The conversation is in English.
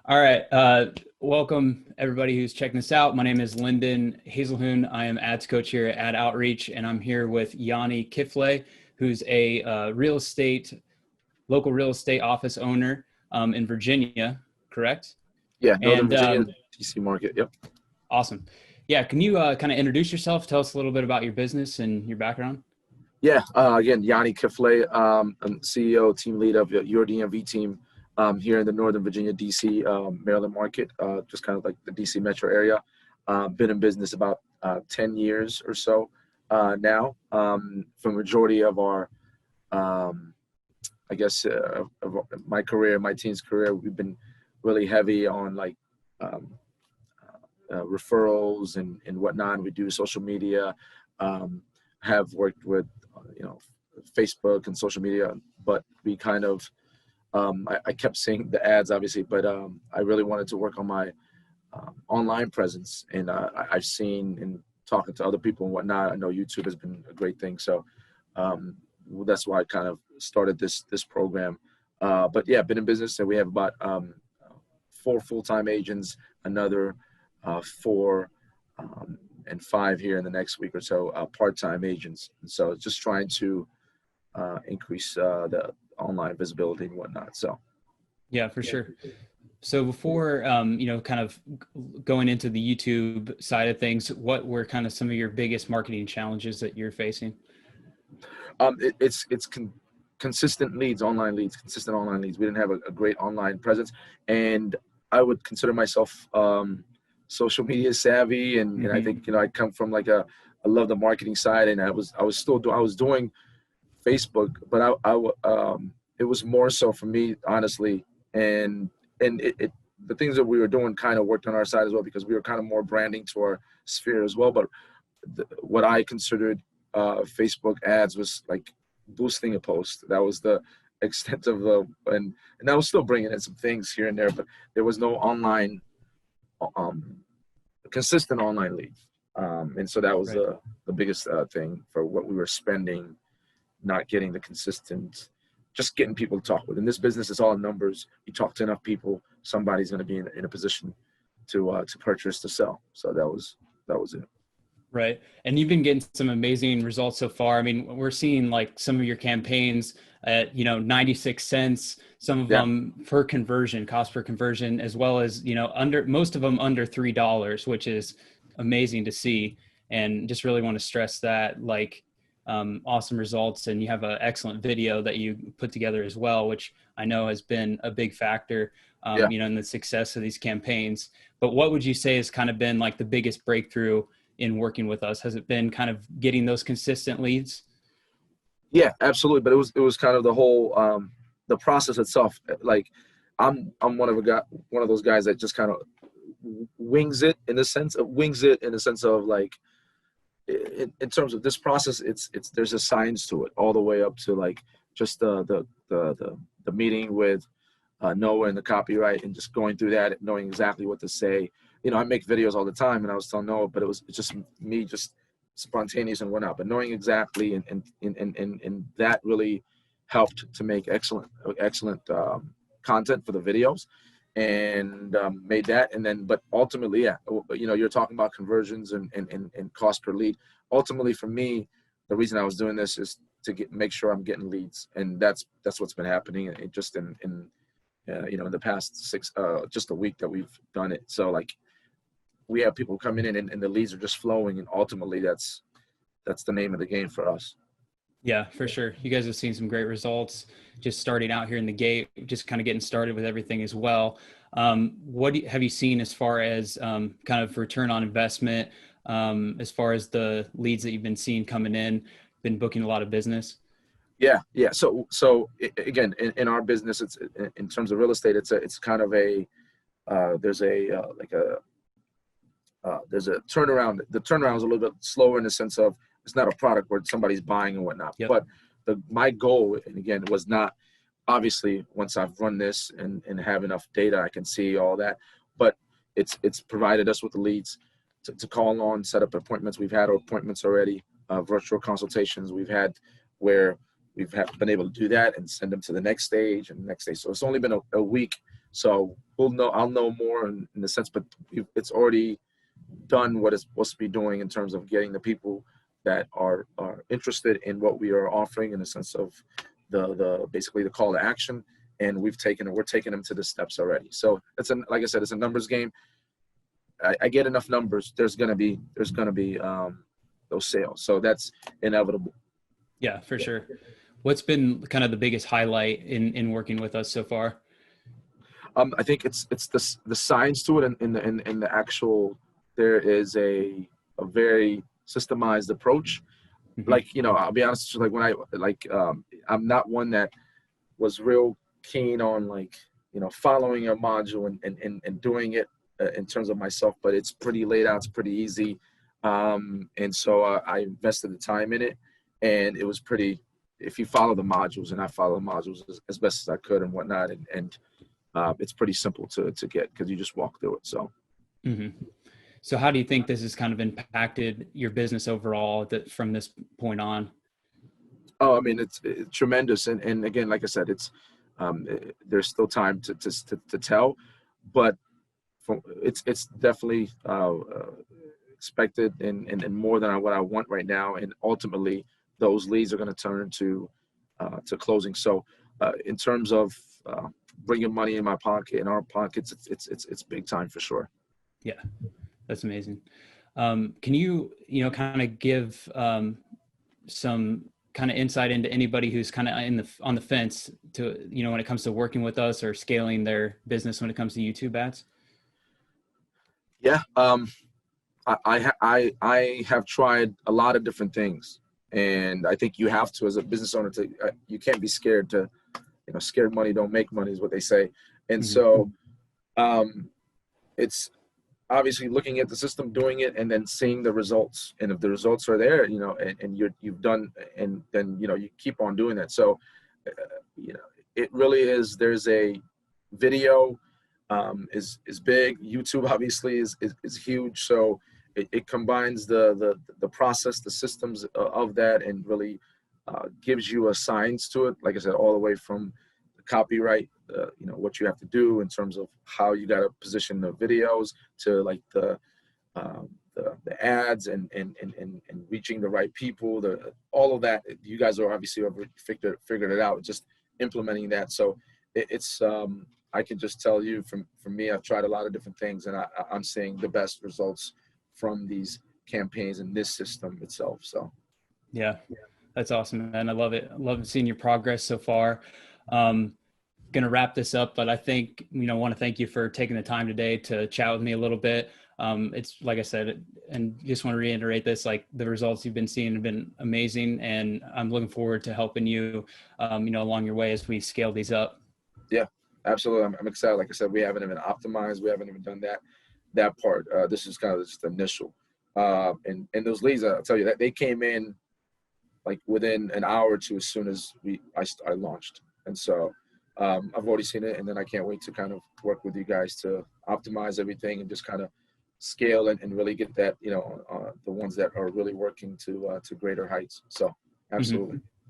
All right. Welcome everybody who's checking this out. My name is Lyndon Hazelhoon. I am ads coach here at AdOutreach, and I'm here with Yony Kifle, who's a local real estate office owner in Virginia, correct? Yeah, Northern And Virginia, DC market. Yep. awesome. Yeah. Can you kind of introduce yourself? Tell us a little bit about your business and your background. Yeah. Again, Yony Kifle, I'm CEO, team lead of your DMV team here in the Northern Virginia, DC, Maryland market, just kind of like the DC metro area. Been in business about 10 years or so now. For majority of our, I guess, of my career, my team's career, we've been really heavy on like referrals and whatnot. We do social media, have worked with, Facebook and social media, but we kind of, I kept seeing the ads obviously, but I really wanted to work on my online presence. And I've seen and talking to other people and whatnot, I know YouTube has been a great thing. So that's why I kind of started this program. But yeah, been in business, and we have about 4 full-time agents, another 4 and 5 here in the next week or so, part-time agents. And so just trying to increase the online visibility and whatnot. So Yeah, for sure. So before, kind of going into the YouTube side of things, what were kind of some of your biggest marketing challenges that you're facing? It's consistent leads, consistent online leads. We didn't have a great online presence, and I would consider myself social media savvy, and I think I come from like I love the marketing side, and I was doing Facebook, but it was more so for me, honestly, and the things that we were doing kind of worked on our side as well, because we were kind of more branding to our sphere as well. But what I considered Facebook ads was like boosting a post. That was the extent of and I was still bringing in some things here and there, but there was no online, consistent online lead. And so that was Right. the biggest thing for what we were spending, not getting the consistent, just getting people to talk with. In this business, it's all numbers. You talk to enough people, somebody's going to be in a position to purchase, to sell. So that was it. Right. And you've been getting some amazing results so far. I mean, we're seeing like some of your campaigns at, 96 cents, some of them per conversion, cost per conversion, as well as, most of them under $3, which is amazing to see. And just really want to stress that, like, awesome results. And you have an excellent video that you put together as well, which I know has been a big factor, in the success of these campaigns. But what would you say has kind of been like the biggest breakthrough in working with us? Has it been kind of getting those consistent leads? Yeah, absolutely. But it was kind of the whole, the process itself. Like I'm one of those guys that just kind of wings it in the sense of like, in terms of this process, it's there's a science to it, all the way up to like just the meeting with Noah and the copyright, and just going through that, knowing exactly what to say. I make videos all the time, and I was telling Noah, but it's just me, just spontaneous and whatnot. But knowing exactly, and that really helped to make excellent content for the videos, and made that. And then, but ultimately, you're talking about conversions and cost per lead. Ultimately, for me, the reason I was doing this is to make sure I'm getting leads, and that's what's been happening. Just in the past just a week that we've done it. So like, we have people coming in, and the leads are just flowing, and ultimately that's the name of the game for us. Yeah, for sure. You guys have seen some great results just starting out here in the gate, just kind of getting started with everything as well. What have you seen as far as kind of return on investment, as far as the leads that you've been seeing coming in, been booking a lot of business? Yeah. So again, in our business, it's in terms of real estate, it's kind of there's a turnaround. The turnaround is a little bit slower in the sense of it's not a product where somebody's buying and whatnot. Yep. But my goal, and again, was not, obviously, once I've run this and have enough data, I can see all that. But it's provided us with the leads to call on, set up appointments. We've had appointments already, virtual consultations we've had, where we've been able to do that and send them to the next stage and the next stage. So it's only been a week So I'll know more in the sense, but it's already done what it's supposed to be doing in terms of getting the people that are interested in what we are offering, in the sense of the basically the call to action. And we're taking them to the steps already. So like I said, it's a numbers game. I get enough numbers, there's gonna be those sales. So that's inevitable. Yeah, for sure. What's been kind of the biggest highlight in working with us so far? I think it's the science to it, and in the actual, there is a very systemized approach. Mm-hmm. Like, I'll be honest, like when I'm not one that was real keen on, like, following a module and doing it in terms of myself, but it's pretty laid out, it's pretty easy. And so I invested the time in it, and it was pretty, if you follow the modules, and I follow the modules as best as I could and whatnot, and it's pretty simple to get, because you just walk through it. So. Mm-hmm. So how do you think this has kind of impacted your business overall from this point on? Oh, I mean, it's tremendous. And again, like I said, there's still time to tell, but it's definitely expected and more than what I want right now. And ultimately, those leads are going to turn to closing. So in terms of bringing money in my pocket, in our pockets, it's big time for sure. Yeah, that's amazing. Can you kind of give some kind of insight into anybody who's kind of on the fence to, when it comes to working with us or scaling their business when it comes to YouTube ads? Yeah. I have tried a lot of different things, and I think you have to, as a business owner, you can't be scared to, scared money don't make money is what they say. And Mm-hmm. so it's obviously looking at the system, doing it, and then seeing the results. And if the results are there, and you've done, and then, you keep on doing that. So, it really is, there's a video is big. YouTube obviously is huge. So it combines the process, the systems of that, and really gives you a science to it. Like I said, all the way from the copyright, what you have to do in terms of how you got to position the videos, to like the ads and reaching the right people, all of that. You guys are obviously figured it out, just implementing that. So it's I can just tell you from me, I've tried a lot of different things, and I'm seeing the best results from these campaigns and this system itself. So yeah, that's awesome, man. I love it. I love seeing your progress so far. Going to wrap this up, but I think, want to thank you for taking the time today to chat with me a little bit. It's like I said, and just want to reiterate this, like the results you've been seeing have been amazing, and I'm looking forward to helping you, along your way as we scale these up. Yeah, absolutely. I'm excited. Like I said, we haven't even optimized. We haven't even done that part. This is kind of just initial. And those leads, I'll tell you that they came in like within an hour or two as soon as I launched. And so I've already seen it, and then I can't wait to kind of work with you guys to optimize everything and just kind of scale and really get that, the ones that are really working to greater heights. So absolutely. Mm-hmm.